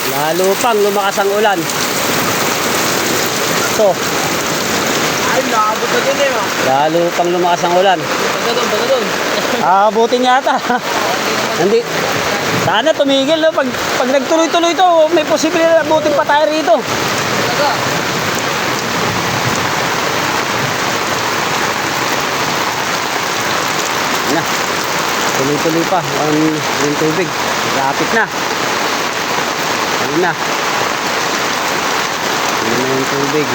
Lalo pang lumakas ang ulan. Ito. Ay, nakabot na din eh. Lalo pang lumakas ang ulan. Baga doon. Abutin yata. Hindi. Sana tumigil, no? Pag nagtuloy-tuloy to, may posibilidad abutin pa tayo rito. Baga. Na. Tuloy-tuloy pa ang tubig. Lapit na. Ayun na. Ayun na yung tubig.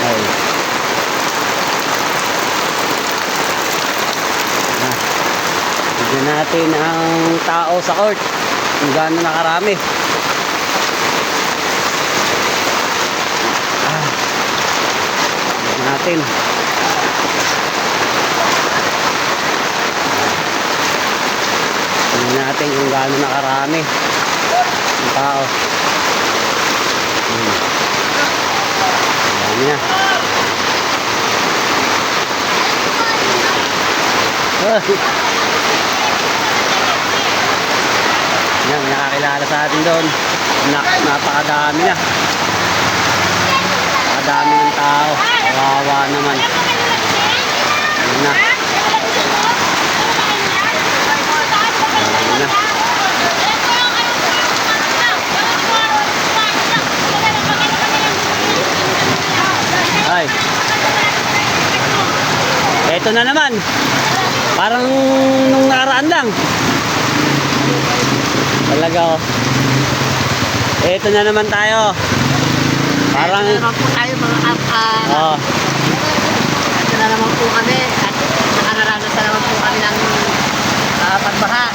Ay. Na. Tignan natin ang tao sa court. Kung gaano nakarami. Tignan natin. Tignan natin kung gaano nakarami ang tao. Marami na. Yan, nakakilala sa atin doon. Napakadami na. Napakadami ng tao. Kawawa naman. Yan na. Yan na. Ay. Ito na naman. Parang nung nakaraan lang. Talaga oh. Ito na naman tayo. Parang Ito na naman po tayo mga oh. Ito na naman po kami. At nakararanas na naman po kami ng pagbaha.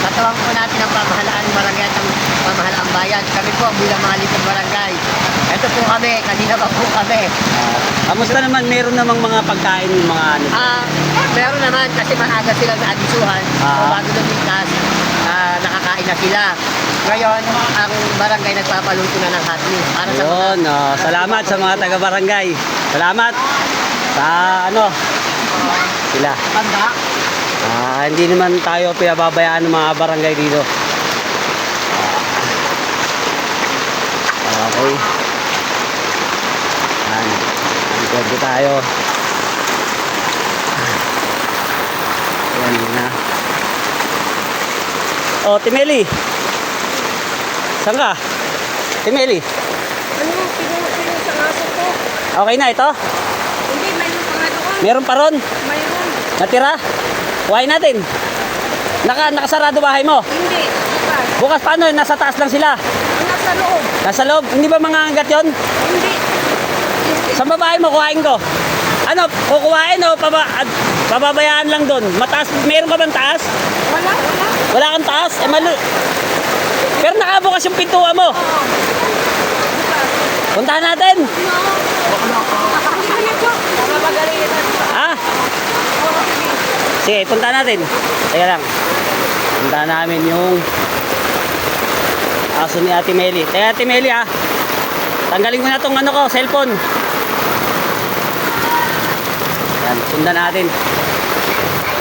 Katawan po natin ang pamahalaan ng barangay at ang pamahalaan bayan. Kami po bilang mga lipid barangay. Ito po kami, kanina pa po kami. Kamusta naman? Meron namang mga pagkain yung mga ano? Meron naman kasi maaga silang naabisuhan. So bago lumitas, nakakain na sila. Ngayon, ang barangay nagpapaluto na ng hot meal. Para sa yun, salamat sa mga taga-barangay. Salamat sa ano sila. Panda. Hindi naman tayo pinababayaan ng mga barangay dito. Okay. Pwede tayo. Yan na. Oh, Timeli. Saan ka? Timeli. Ano yung pinuha sa aso ko? Okay na ito? Hindi, mayroon pa nga doon. Meron pa ron? Mayroon. Natira? Kuhain natin. Nakasarado bahay mo? Hindi, bukas. Bukas paano? Nasa taas lang sila. Ang nasa loob. Nasa loob? Hindi ba mga hanggat yun? Hindi. Sa babae mo, kuhain ko. Ano, kukuhain o pababayaan lang doon? Mataas, meron ka bang taas? Wala. Wala kang taas? Pero nakabukas yung pintuan mo. Puntahan natin. Ah? Sige, puntahan natin. Teka lang. Puntahan namin yung aso ni Ate Meli. Teka, Ate Meli ah. Tanggalin mo na tong ano ko, cellphone. Yan, sundan natin.